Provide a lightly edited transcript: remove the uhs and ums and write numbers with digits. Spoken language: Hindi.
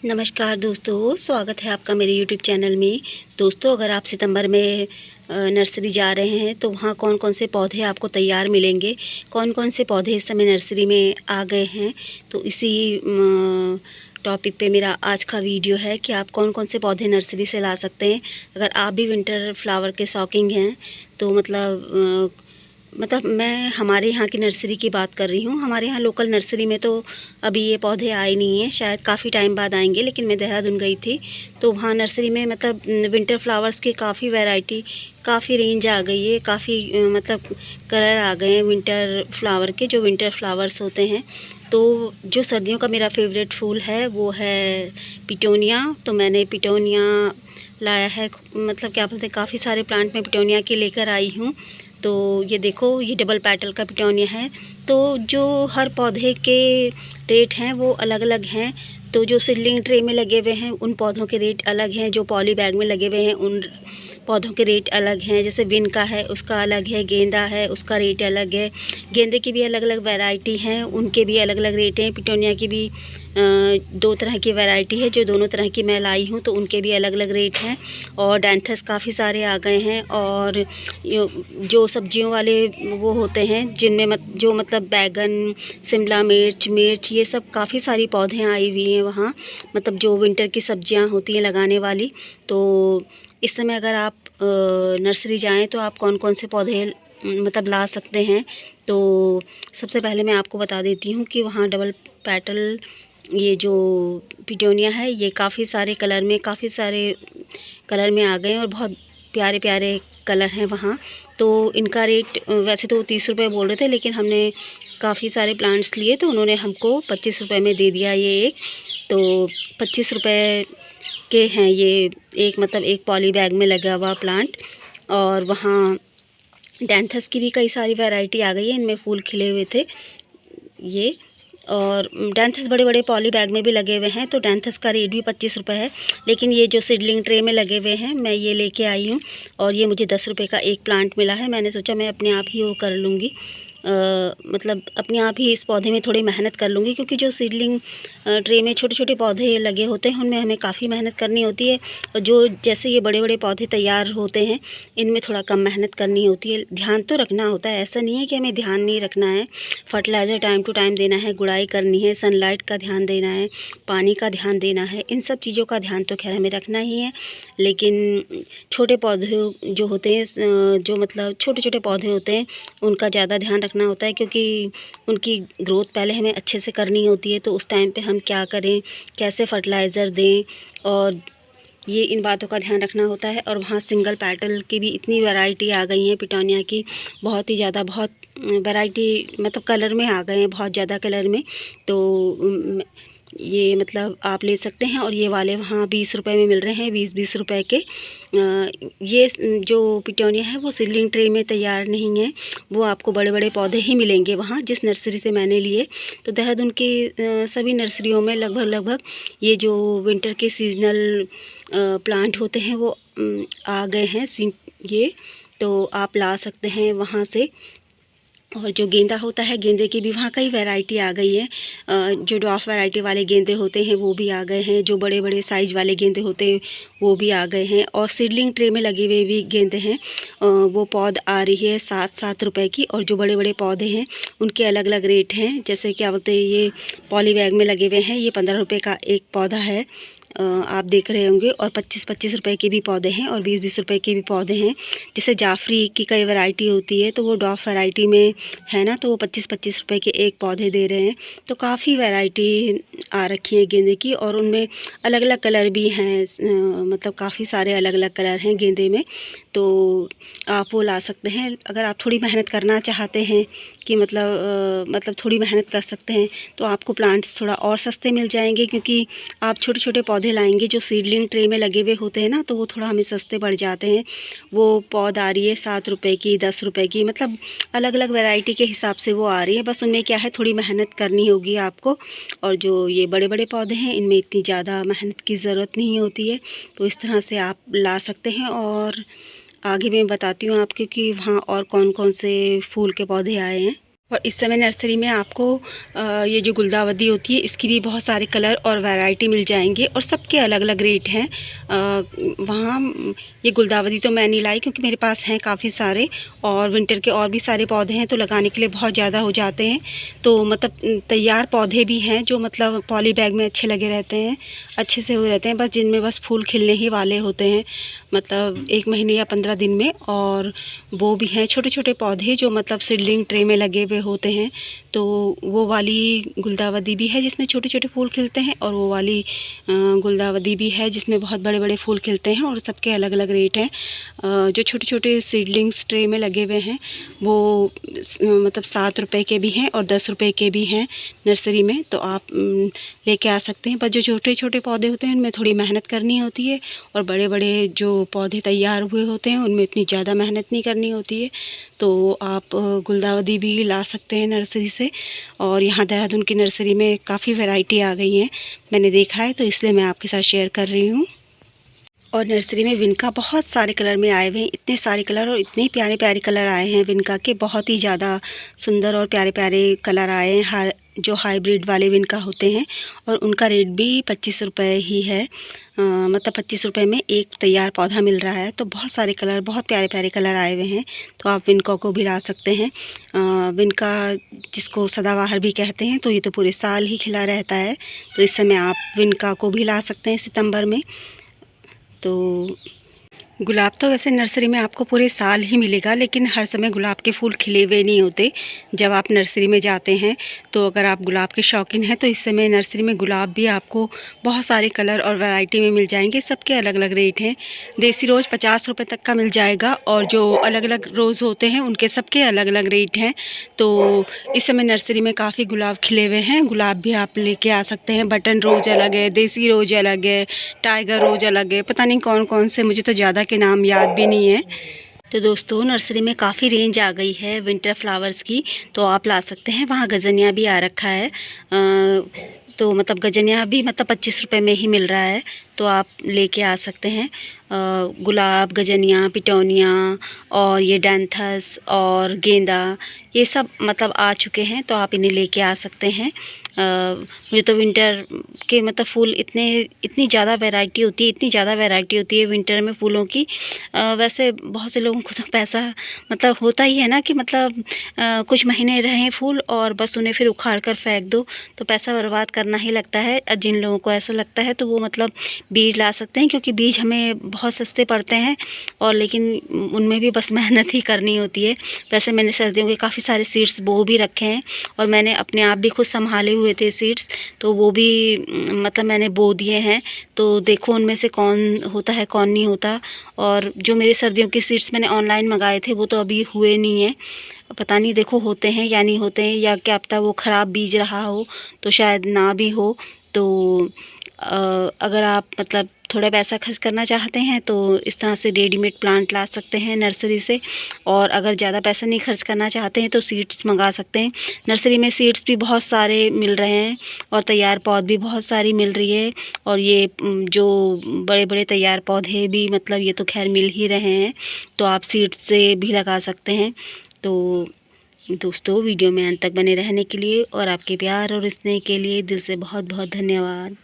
नमस्कार दोस्तों, स्वागत है आपका मेरे यूट्यूब चैनल में। दोस्तों, अगर आप सितंबर में नर्सरी जा रहे हैं तो वहाँ कौन कौन से पौधे आपको तैयार मिलेंगे, कौन कौन से पौधे इस समय नर्सरी में आ गए हैं, तो इसी टॉपिक पे मेरा आज का वीडियो है कि आप कौन कौन से पौधे नर्सरी से ला सकते हैं। अगर आप भी विंटर फ्लावर के शौकीन हैं तो मतलब मैं हमारे यहाँ की नर्सरी की बात कर रही हूँ। हमारे यहाँ लोकल नर्सरी में तो अभी ये पौधे आए नहीं हैं, शायद काफ़ी टाइम बाद आएंगे। लेकिन मैं देहरादून गई थी तो वहाँ नर्सरी में मतलब विंटर फ्लावर्स की काफ़ी वैरायटी, काफ़ी रेंज आ गई है, काफ़ी मतलब कलर आ गए हैं विंटर फ्लावर के, जो विंटर फ्लावर्स होते हैं। तो जो सर्दियों का मेरा फेवरेट फूल है वो है पिटोनिया। तो मैंने पिटोनिया लाया है, मतलब क्या बोलते हैं, काफ़ी सारे प्लांट में पिटोनिया के लेकर आई हूँ। तो ये देखो, ये डबल पेटल का पिटोनिया है। तो जो हर पौधे के रेट हैं वो अलग अलग हैं। तो जो सीडलिंग ट्रे में लगे हुए हैं उन पौधों के रेट अलग हैं, जो पॉली बैग में लगे हुए हैं उन पौधों के रेट अलग हैं। जैसे विन का है उसका अलग है, गेंदा है उसका रेट अलग है, गेंदे की भी अलग अलग वैरायटी हैं, उनके भी अलग अलग रेट हैं। पिटोनिया की भी दो तरह की वैरायटी है, जो दोनों तरह की मैं लाई हूँ, तो उनके भी अलग अलग रेट हैं। और डैंथस काफ़ी सारे आ गए हैं। और जो सब्जियों वाले वो होते हैं जिनमें जो मतलब बैगन, शिमला मिर्च, मिर्च, ये सब काफ़ी सारी पौधे आई हुई हैं वहाँ, मतलब जो विंटर की सब्जियाँ होती हैं लगाने वाली। तो इस समय अगर आप नर्सरी जाएं तो आप कौन कौन से पौधे मतलब ला सकते हैं। तो सबसे पहले मैं आपको बता देती हूँ कि वहाँ डबल पेटल ये जो पिटोनिया है ये काफ़ी सारे कलर में, काफ़ी सारे कलर में आ गए हैं और बहुत प्यारे प्यारे कलर हैं वहाँ। तो इनका रेट वैसे तो 30 रुपये बोल रहे थे, लेकिन हमने काफ़ी सारे प्लांट्स लिए तो उन्होंने हमको 25 रुपये में दे दिया ये एक। तो 25 रुपये के हैं ये एक, मतलब एक पॉली बैग में लगा हुआ प्लांट। और वहाँ डैंथस की भी कई सारी वैरायटी आ गई है, इनमें फूल खिले हुए थे ये। और डैंथस बड़े बड़े पॉली बैग में भी लगे हुए हैं, तो डैंथस का रेट भी 25 रुपये है। लेकिन ये जो सीडलिंग ट्रे में लगे हुए हैं मैं ये लेके आई हूँ, और ये मुझे 10 रुपये का एक प्लांट मिला है। मैंने सोचा मैं अपने आप ही वो कर लूँगी, मतलब अपने आप ही इस पौधे में थोड़ी मेहनत कर लूँगी, क्योंकि जो सीडलिंग ट्रे में छोटे छोटे पौधे लगे होते हैं उनमें हमें काफ़ी मेहनत करनी होती है। और जो जैसे ये बड़े बड़े पौधे तैयार होते हैं इनमें थोड़ा कम मेहनत करनी होती है, ध्यान तो रखना होता है। ऐसा नहीं है कि हमें ध्यान नहीं रखना है, फर्टिलाइज़र टाइम टू टाइम देना है, गुड़ाई करनी है, सनलाइट का ध्यान देना है, पानी का ध्यान देना है, इन सब चीज़ों का ध्यान तो खैर हमें रखना ही है। लेकिन छोटे पौधे जो होते हैं, जो मतलब छोटे छोटे पौधे होते हैं उनका ज़्यादा ध्यान रखना होता है, क्योंकि उनकी ग्रोथ पहले हमें अच्छे से करनी होती है। तो उस टाइम पे हम क्या करें, कैसे फर्टिलाइज़र दें, और ये इन बातों का ध्यान रखना होता है। और वहाँ सिंगल पेटल की भी इतनी वैरायटी आ गई है पिटोनिया की, बहुत ही ज़्यादा, बहुत वैरायटी, मतलब कलर में आ गए हैं, बहुत ज़्यादा कलर में। तो ये मतलब आप ले सकते हैं। और ये वाले वहाँ 20 रुपए में मिल रहे हैं, 20-20 रुपए के। ये जो पिटोनिया है वो सीडलिंग ट्रे में तैयार नहीं है, वो आपको बड़े बड़े पौधे ही मिलेंगे वहाँ जिस नर्सरी से मैंने लिए। तो देहरादून की सभी नर्सरियों में लगभग लगभग ये जो विंटर के सीजनल प्लांट होते हैं वो आ गए हैं ये। तो आप ला सकते हैं वहाँ से। और जो गेंदा होता है, गेंदे की भी वहाँ कई वैरायटी आ गई है। जो डॉफ वैरायटी वाले गेंदे होते हैं वो भी आ गए हैं, जो बड़े बड़े साइज़ वाले गेंदे होते हैं वो भी आ गए हैं। और सीडलिंग ट्रे में लगे हुए भी गेंदे हैं, वो पौध आ रही है 7-7 रुपए की। और जो बड़े बड़े पौधे हैं उनके अलग अलग रेट हैं। जैसे क्या बोलते हैं, ये पॉली बैग में लगे हुए हैं, ये 15 रुपये का एक पौधा है, आप देख रहे होंगे। और 25-25 रुपए के भी पौधे हैं, और 20-20 रुपए के भी पौधे हैं। जैसे जाफरी की कई वैरायटी होती है, तो वो डॉफ वैरायटी में है ना, तो वो 25-25 रुपए के एक पौधे दे रहे हैं। तो काफ़ी वैरायटी आ रखी है गेंदे की, और उनमें अलग अलग कलर भी हैं, मतलब काफ़ी सारे अलग अलग कलर हैं गेंदे में। तो आप वो ला सकते हैं। अगर आप थोड़ी मेहनत करना चाहते हैं कि मतलब थोड़ी मेहनत कर सकते हैं, तो आपको प्लांट्स थोड़ा और सस्ते मिल जाएंगे, क्योंकि आप छोटे छोटे पौधे लाएंगे जो सीडलिंग ट्रे में लगे हुए होते हैं ना, तो वो थोड़ा हमें सस्ते पड़ जाते हैं। वो पौध आ रही है 7 रुपए की, 10 रुपए की, मतलब अलग अलग वैरायटी के हिसाब से वो आ रही है। बस उनमें क्या है, थोड़ी मेहनत करनी होगी आपको। और जो ये बड़े बड़े पौधे हैं इनमें इतनी ज़्यादा मेहनत की ज़रूरत नहीं होती है। तो इस तरह से आप ला सकते हैं। और आगे मैं बताती हूँ आपको कि वहाँ और कौन कौन से फूल के पौधे आए हैं। और इस समय नर्सरी में आपको ये जो गुलदावदी होती है इसकी भी बहुत सारे कलर और वैरायटी मिल जाएंगे और सबके अलग अलग रेट हैं। वहाँ ये गुलदावदी तो मैं नहीं लाई क्योंकि मेरे पास हैं काफ़ी सारे, और विंटर के और भी सारे पौधे हैं तो लगाने के लिए बहुत ज़्यादा हो जाते हैं। तो मतलब तैयार पौधे भी हैं जो मतलब पॉली बैग में अच्छे लगे रहते हैं, अच्छे से हो रहते हैं, बस जिनमें बस फूल खिलने ही वाले होते हैं, मतलब 1 महीने या 15 दिन में। और वो भी हैं छोटे छोटे पौधे जो मतलब सीडलिंग ट्रे में लगे हुए होते हैं। तो वो वाली गुलदावदी भी है जिसमें छोटे छोटे फूल खिलते हैं, और वो वाली गुलदावदी भी है जिसमें बहुत बड़े बड़े फूल खिलते हैं, और सबके अलग अलग रेट हैं। जो छोटे छोटे सीडलिंग्स ट्रे में लगे हुए हैं वो मतलब 7 रुपये के भी हैं और 10 रुपये के भी हैं नर्सरी में, तो आप लेके आ सकते हैं। पर जो छोटे छोटे पौधे होते हैं उनमें थोड़ी मेहनत करनी होती है, और बड़े बड़े जो पौधे तैयार हुए होते हैं उनमें इतनी ज़्यादा मेहनत नहीं करनी होती है। तो आप गुलदावदी भी ला सकते हैं नर्सरी से। और यहाँ देहरादून की नर्सरी में काफ़ी वैरायटी आ गई हैं, मैंने देखा है, तो इसलिए मैं आपके साथ शेयर कर रही हूँ। और नर्सरी में विनका बहुत सारे कलर में आए हुए हैं, इतने सारे कलर और इतने प्यारे प्यारे कलर आए हैं विनका के, बहुत ही ज़्यादा सुंदर और प्यारे प्यारे कलर आए हैं। जो हाइब्रिड वाले विनका होते हैं, और उनका रेट भी 25 रुपये ही है। मतलब 25 रुपये में एक तैयार पौधा मिल रहा है। तो बहुत सारे कलर, बहुत प्यारे प्यारे कलर आए हुए हैं, तो आप विनका को भी ला सकते हैं। विनका जिसको सदाबहार भी कहते हैं, तो ये तो पूरे साल ही खिला रहता है, तो इस समय आप विनका को भी ला सकते हैं सितंबर में। तो गुलाब तो वैसे नर्सरी में आपको पूरे साल ही मिलेगा, लेकिन हर समय गुलाब के फूल खिले हुए नहीं होते। जब आप नर्सरी में जाते हैं तो अगर आप गुलाब के शौकीन हैं तो इस समय नर्सरी में गुलाब भी आपको बहुत सारे कलर और वैरायटी में मिल जाएंगे, सबके अलग अलग रेट हैं। देसी रोज़ 50 रुपये तक का मिल जाएगा, और जो अलग अलग रोज़ होते हैं उनके सबके अलग अलग रेट हैं। तो इस समय नर्सरी में काफ़ी गुलाब खिले हुए हैं, गुलाब भी आप लेके आ सकते हैं। बटन रोज़ अलग है, देसी रोज़ अलग है, टाइगर रोज़ अलग है, पता नहीं कौन कौन से, मुझे तो ज़्यादा के नाम याद भी नहीं है। तो दोस्तों नर्सरी में काफ़ी रेंज आ गई है विंटर फ्लावर्स की, तो आप ला सकते हैं। वहाँ गजनिया भी आ रखा है, तो मतलब गजनिया भी मतलब 25 रुपये में ही मिल रहा है, तो आप लेके आ सकते हैं। गुलाब, गजनिया, पिटोनिया और ये डैंथस और गेंदा, ये सब मतलब आ चुके हैं, तो आप इन्हें लेके आ सकते हैं। मुझे तो विंटर के मतलब फूल इतनी ज़्यादा वैरायटी होती है, इतनी ज़्यादा वैरायटी होती है विंटर में फूलों की। वैसे बहुत से लोगों को तो पैसा मतलब होता ही है ना कि मतलब कुछ महीने रहें फूल और बस उन्हें फिर उखाड़ कर फेंक दो, तो पैसा बर्बाद करना ही लगता है। और जिन लोगों को ऐसा लगता है तो वो मतलब बीज ला सकते हैं, क्योंकि बीज हमें बहुत सस्ते पड़ते हैं, और लेकिन उनमें भी बस मेहनत ही करनी होती है। वैसे मैंने सर्दियों के काफ़ी सारे सीड्स बो भी रखे हैं, और मैंने अपने आप भी खुद संभाले हुए थे सीड्स, तो वो भी मतलब मैंने बो दिए हैं। तो देखो उनमें से कौन होता है कौन नहीं होता। और जो मेरे सर्दियों के सीड्स मैंने ऑनलाइन मंगाए थे वो तो अभी हुए नहीं हैं, पता नहीं देखो होते हैं या नहीं होते हैं, या क्या पता वो ख़राब बीज रहा हो, तो शायद ना भी हो। तो अगर आप मतलब थोड़ा पैसा खर्च करना चाहते हैं तो इस तरह से रेडीमेड प्लांट ला सकते हैं नर्सरी से। और अगर ज़्यादा पैसा नहीं खर्च करना चाहते हैं तो सीड्स मंगा सकते हैं। नर्सरी में सीड्स भी बहुत सारे मिल रहे हैं, और तैयार पौध भी बहुत सारी मिल रही है। और ये जो बड़े बड़े तैयार पौधे भी मतलब ये तो खैर मिल ही रहे हैं, तो आप सीड्स से भी लगा सकते हैं। तो दोस्तों वीडियो में अंत तक बने रहने के लिए और आपके प्यार और स्नेह के लिए दिल से बहुत बहुत धन्यवाद।